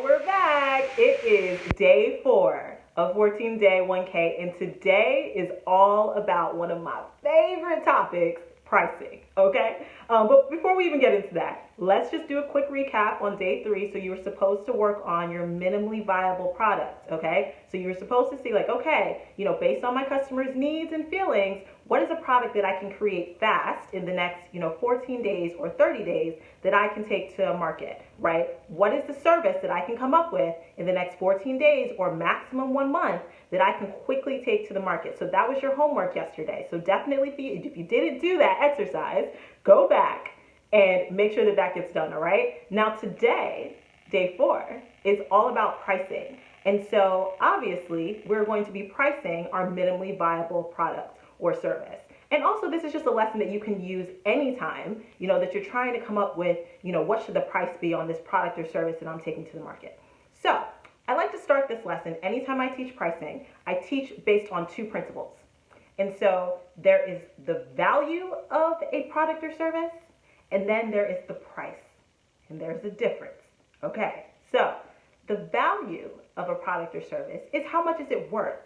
we're back. It is day 4 of 14 Day 1K, and today is all about one of my favorite topics, pricing. Okay? But before we even get into that, let's just do a quick recap on day 3. So you were supposed to work on your minimally viable product. Okay? So you were supposed to see, like, okay, based on my customers' needs and feelings, what is a product that I can create fast in the next, 14 days or 30 days that I can take to a market, right? What is the service that I can come up with in the next 14 days or maximum 1 month that I can quickly take to the market? So that was your homework yesterday. So definitely, if you didn't do that exercise, go back and make sure that that gets done, all right? Now today, day 4, is all about pricing. And so obviously, we're going to be pricing our minimally viable product or service. And also, this is just a lesson that you can use anytime, that you're trying to come up with, what should the price be on this product or service that I'm taking to the market. So I like to start this lesson anytime I teach pricing. I teach based on 2 principles. And so there is the value of a product or service, and then there is the price. And there's a difference. Okay, so the value of a product or service is how much is it worth,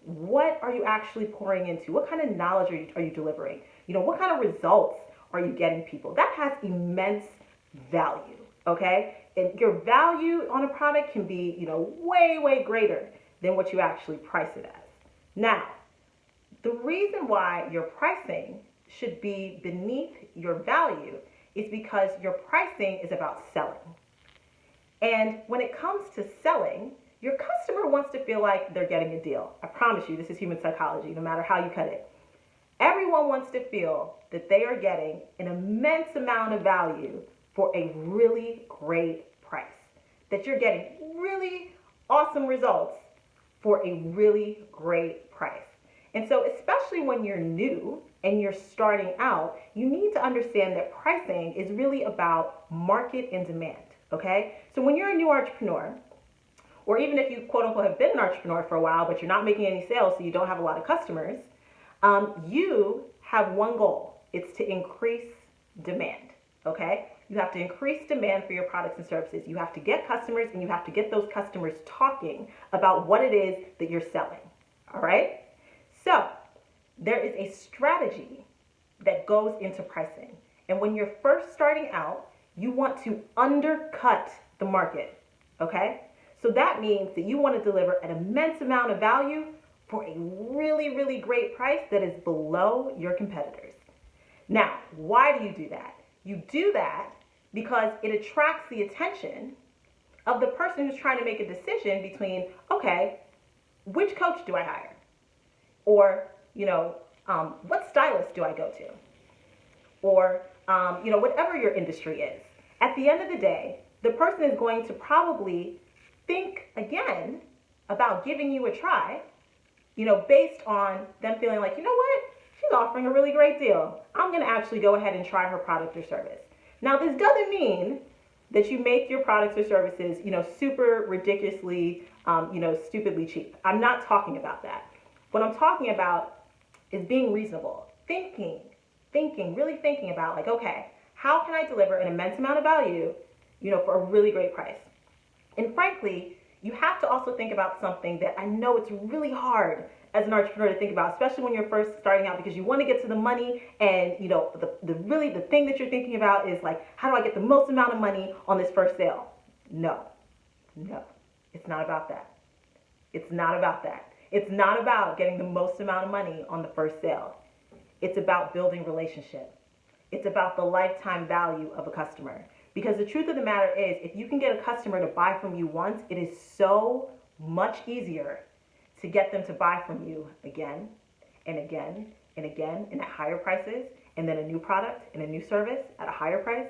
what are you actually pouring into? What kind of knowledge are you delivering? What kind of results are you getting people? That has immense value, okay? And your value on a product can be, way, way greater than what you actually price it as. Now, the reason why your pricing should be beneath your value is because your pricing is about selling. And when it comes to selling, your customer wants to feel like they're getting a deal. I promise you, this is human psychology, no matter how you cut it. Everyone wants to feel that they are getting an immense amount of value for a really great price. That you're getting really awesome results for a really great price. And so, especially when you're new and you're starting out, you need to understand that pricing is really about market and demand, okay? So when you're a new entrepreneur, or even if you quote unquote have been an entrepreneur for a while, but you're not making any sales, so you don't have a lot of customers, you have one goal. It's to increase demand, okay? You have to increase demand for your products and services. You have to get customers, and you have to get those customers talking about what it is that you're selling, all right? So there is a strategy that goes into pricing. And when you're first starting out, you want to undercut the market, okay? So that means that you want to deliver an immense amount of value for a really, really great price that is below your competitors. Now, why do you do that? You do that because it attracts the attention of the person who's trying to make a decision between, okay, which coach do I hire? Or, what stylist do I go to? Or, whatever your industry is. At the end of the day, the person is going to probably think again about giving you a try, based on them feeling like, what? She's offering a really great deal. I'm going to actually go ahead and try her product or service. Now, this doesn't mean that you make your products or services, super ridiculously, stupidly cheap. I'm not talking about that. What I'm talking about is being reasonable, really thinking about, like, okay, how can I deliver an immense amount of value, for a really great price? And frankly, you have to also think about something that I know it's really hard as an entrepreneur to think about, especially when you're first starting out, because you want to get to the money, and the thing that you're thinking about is like, how do I get the most amount of money on this first sale? No, it's not about that. It's not about that. It's not about getting the most amount of money on the first sale. It's about building relationship. It's about the lifetime value of a customer. Because the truth of the matter is, if you can get a customer to buy from you once, it is so much easier to get them to buy from you again and again and again, and at higher prices, and then a new product and a new service at a higher price.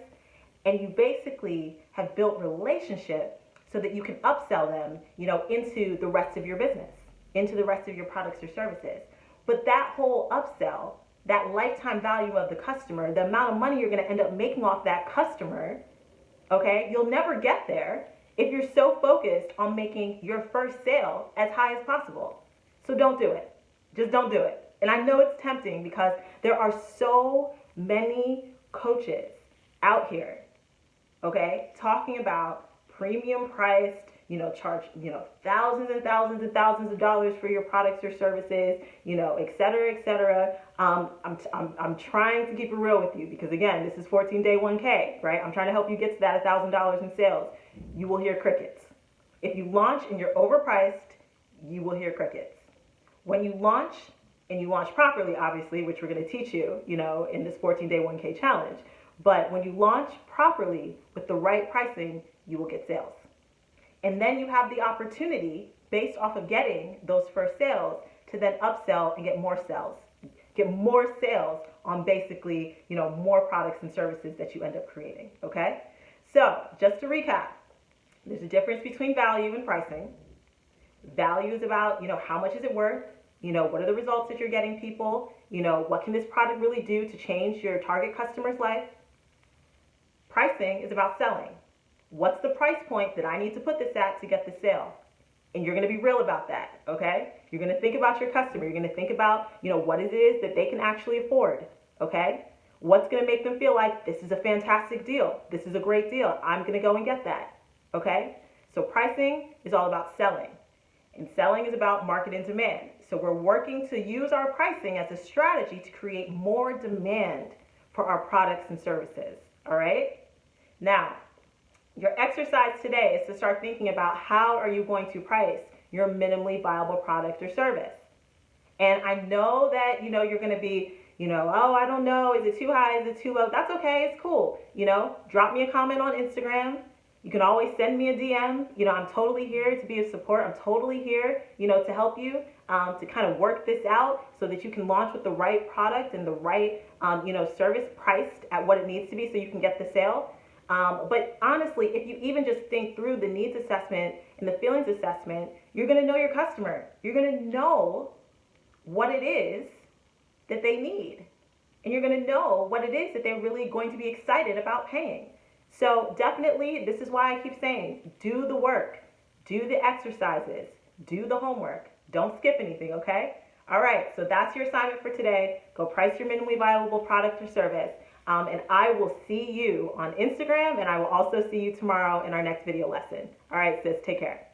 And you basically have built relationship so that you can upsell them, into the rest of your business, into the rest of your products or services. But that whole upsell, that lifetime value of the customer, the amount of money you're going to end up making off that customer, okay, you'll never get there if you're so focused on making your first sale as high as possible. So don't do it. Just don't do it. And I know it's tempting because there are so many coaches out here, okay, talking about premium priced, charge, thousands and thousands and thousands of dollars for your products or services, et cetera, et cetera. I'm trying to keep it real with you because again, this is 14 day 1K, right? I'm trying to help you get to that $1,000 in sales. You will hear crickets. If you launch and you're overpriced, you will hear crickets. When you launch and you launch properly, obviously, which we're going to teach you, in this 14 day 1K challenge. But when you launch properly with the right pricing, you will get sales. And then you have the opportunity, based off of getting those first sales, to then upsell and get more sales. Get more sales on basically, more products and services that you end up creating, okay? So just to recap, there's a difference between value and pricing. Value is about, how much is it worth? What are the results that you're getting people? What can this product really do to change your target customer's life? Pricing is about selling. What's the price point that I need to put this at to get the sale? And you're going to be real about that, okay? You're going to think about your customer. You're going to think about, what it is that they can actually afford, okay? What's going to make them feel like this is a fantastic deal? This is a great deal. I'm going to go and get that, okay? So pricing is all about selling. And selling is about market and demand. So we're working to use our pricing as a strategy to create more demand for our products and services, all right? Now, your exercise today is to start thinking about how are you going to price your minimally viable product or service. And I know that, you're going to be, oh, I don't know. Is it too high? Is it too low? That's okay. It's cool. Drop me a comment on Instagram. You can always send me a DM. I'm totally here to be of support. I'm totally here, to help you, to kind of work this out so that you can launch with the right product and the right, service priced at what it needs to be so you can get the sale. But honestly, if you even just think through the needs assessment and the feelings assessment, you're going to know your customer. You're going to know what it is that they need. And you're going to know what it is that they're really going to be excited about paying. So definitely, this is why I keep saying, do the work, do the exercises, do the homework. Don't skip anything, okay? All right, so that's your assignment for today. Go price your minimally viable product or service. And I will see you on Instagram, and I will also see you tomorrow in our next video lesson. All right, sis, take care.